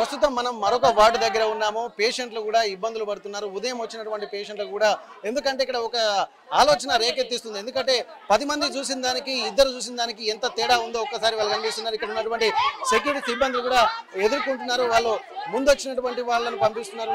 ప్రస్తుతం మనం మరొక వార్డు దగ్గర ఉన్నాము. పేషెంట్లు కూడా ఇబ్బందులు పడుతున్నారు. ఉదయం వచ్చినటువంటి పేషెంట్లు కూడా, ఎందుకంటే ఇక్కడ ఒక ఆలోచన రేకెత్తిస్తుంది. ఎందుకంటే 10 మంది చూసిన దానికి 2 చూసిన దానికి ఎంత తేడా ఉందో ఒక్కసారి వాళ్ళు కనిపిస్తున్నారు. ఇక్కడ ఉన్నటువంటి సెక్యూరిటీ సిబ్బందులు కూడా ఎదుర్కొంటున్నారు. వాళ్ళు ముందు వచ్చినటువంటి వాళ్ళను పంపిస్తున్నారు,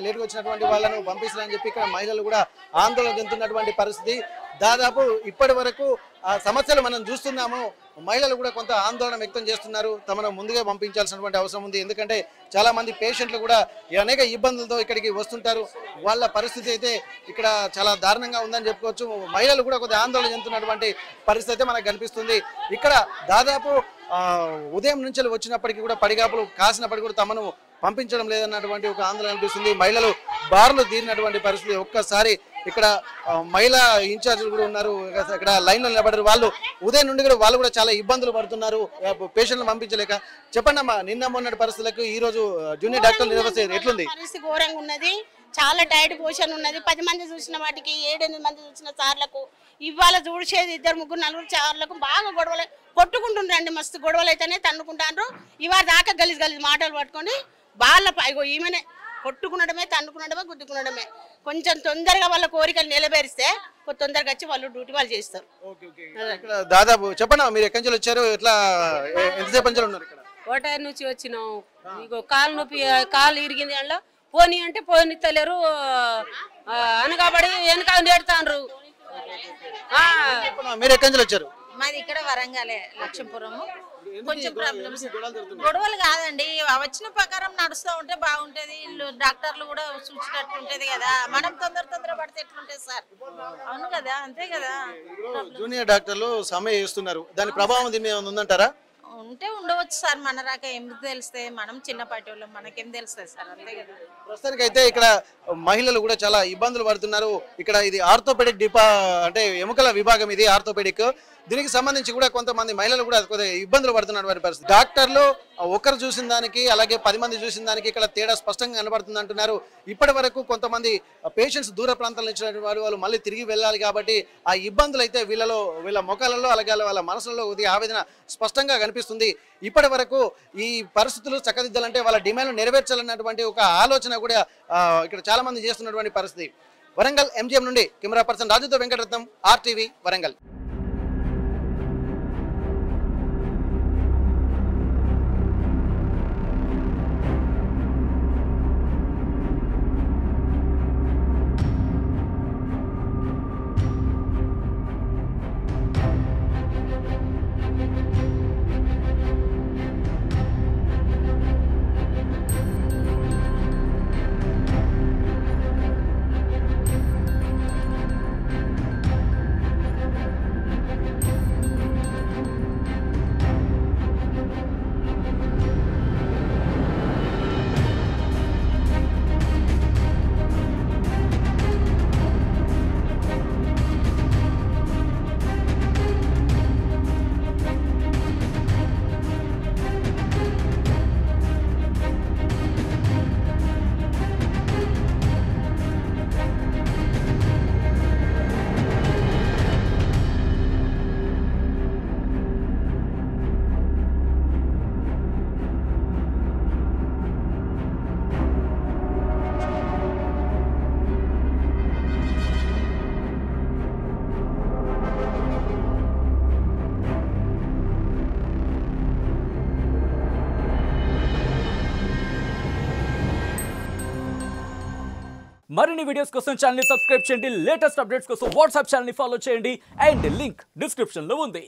లేటుగా వచ్చినటువంటి వాళ్ళను పంపిస్తున్నారని చెప్పి ఇక్కడ మహిళలు కూడా ఆందోళన చెందుతున్నటువంటి పరిస్థితి. దాదాపు ఇప్పటి వరకు ఆ సమస్యలు మనం చూస్తున్నాము. మహిళలు కూడా కొంత ఆందోళన వ్యక్తం చేస్తున్నారు. తమను ముందుగా పంపించాల్సినటువంటి అవసరం ఉంది. ఎందుకంటే చాలా మంది పేషెంట్లు కూడా అనేక ఇబ్బందులతో ఇక్కడికి వస్తుంటారు. వాళ్ళ పరిస్థితి అయితే ఇక్కడ చాలా దారుణంగా ఉందని చెప్పుకోవచ్చు. మహిళలు కూడా కొంత ఆందోళన చెందుతున్నటువంటి పరిస్థితి అయితే మనకు కనిపిస్తుంది. ఇక్కడ దాదాపు ఉదయం నుంచి వచ్చినప్పటికీ కూడా పడిగాపులు కాసినప్పటికీ కూడా తమను పంపించడం లేదన్నటువంటి ఒక ఆందోళన కనిపిస్తుంది. మహిళలు బారులు తీరినటువంటి పరిస్థితి. ఒక్కసారి ఇక్కడ మహిళా ఇన్ఛార్జీలు కూడా ఉన్నారు, ఇక్కడ లైన్లో నిలబడారు. వాళ్ళు ఉదయం నుండి కూడా వాళ్ళు కూడా చాలా ఇబ్బందులు పడుతున్నారు పేషెంట్లు పంపించలేక. చెప్పండి అమ్మా, నిన్న మొన్నటి పరిస్థితులకు ఈ రోజు జూనియర్ డాక్టర్లు నిర్వహించేది ఎట్లుంది? పరిస్థితి ఘోరంగా ఉన్నది. చాలా టైట్ పొజిషన్ ఉన్నది. 10 మంది చూసిన వాటికి 7-8 మంది చూసిన సార్లకు ఇవాళ చూసేది 2, 3, 4 సార్లకు బాగా గొడవలు కొట్టుకుంటుండ్రండి. మస్తు గొడవలు అయితేనే తన్నుకుంటారు. ఇవాళ దాకా గలీజ్ మాటలు పట్టుకొని వాళ్ళ పైగో ఈమెనే కొట్టుకునడమే, తన్నుకునడమే, గుద్దుకునడమే. కొంచెం తొందరగా వాళ్ళ కోరికలు నెరవేరిస్తే తొందరగా వచ్చి వాళ్ళు డ్యూటీ వాళ్ళు చేస్తారు. దాదాపు చెప్పండి, మీరు ఎక్కడి నుంచి వచ్చారు, ఎట్లా ఎంతసేపు నుంచి ఉన్నారు ఇక్కడ? కోటాయి నుంచి వచ్చినాం. ఇగో కాలు నొప్పి, కాలు ఇరిగింది. అందులో పోనీ అంటే పోనిత్తలేరు, అనగాబడి వెనక నేడుతాండ్రు. మీరు ఎక్కడి నుంచి వచ్చారు? మాది ఇక్కడ వరంగలే, లక్ష్మీపురము. కొంచెం ప్రాబ్లమ్స్, గొడవలు కాదండి. వచ్చిన ప్రకారం నడుస్తూ ఉంటే బాగుంటది. డాక్టర్లు కూడా చూసినట్టు ఉంటది కదా. మనం తొందర పడితే ఎట్లుంటది సార్? అవును కదా, అంతే కదా. జూనియర్ డాక్టర్లు సమ్మె చేస్తున్నారు, దాని ప్రభావం దీని మీద ఉందంటారా? ఉంటే ఉండవచ్చు సార్. మన రాక ఏం తెలుస్తాయి? మనం చిన్నపాటి వాళ్ళం, మనకేం తెలుస్తుంది సార్? అంతే కదా. ప్రస్తుతానికి అయితే ఇక్కడ మహిళలు కూడా చాలా ఇబ్బందులు పడుతున్నారు. ఇక్కడ ఇది ఆర్థోపెడిక్ అంటే ఎముకల విభాగం, ఇది ఆర్థోపెడిక్. దీనికి సంబంధించి కూడా కొంతమంది మహిళలు కూడా కొద్దిగా ఇబ్బందులు పడుతున్నటువంటి పరిస్థితి. డాక్టర్లు ఒకరు చూసిన దానికి అలాగే 10 మంది చూసిన దానికి ఇక్కడ తేడా స్పష్టంగా కనబడుతుంది అంటున్నారు. ఇప్పటి వరకు కొంతమంది పేషెంట్స్ దూర ప్రాంతాల నుంచి వాళ్ళు మళ్ళీ తిరిగి వెళ్ళాలి కాబట్టి ఆ ఇబ్బందులు అయితే వీళ్ళ ముఖాలలో అలాగే వాళ్ళ మనసులలో కొద్దిగా ఆవేదన స్పష్టంగా కనిపిస్తుంది. ఇప్పటి వరకు ఈ పరిస్థితులు చక్కదిద్దాలంటే వాళ్ళ డిమాండ్లు నెరవేర్చాలన్నటువంటి ఒక ఆలోచన కూడా ఇక్కడ చాలా మంది చేస్తున్నటువంటి పరిస్థితి. వరంగల్ ఎంజిఎం నుండి కెమెరా పర్సన్ రాజుతో వెంకటరత్నం, RTV వరంగల్. మరిన్ని వీడియోస్ కోసం ఛానల్ ని సబ్స్క్రైబ్ చేయండి. లేటెస్ట్ అప్డేట్స్ కోసం వాట్సాప్ ఛానల్ ని ఫాలో చేయండి. అండ్ లింక్ డిస్క్రిప్షన్ లో ఉంది.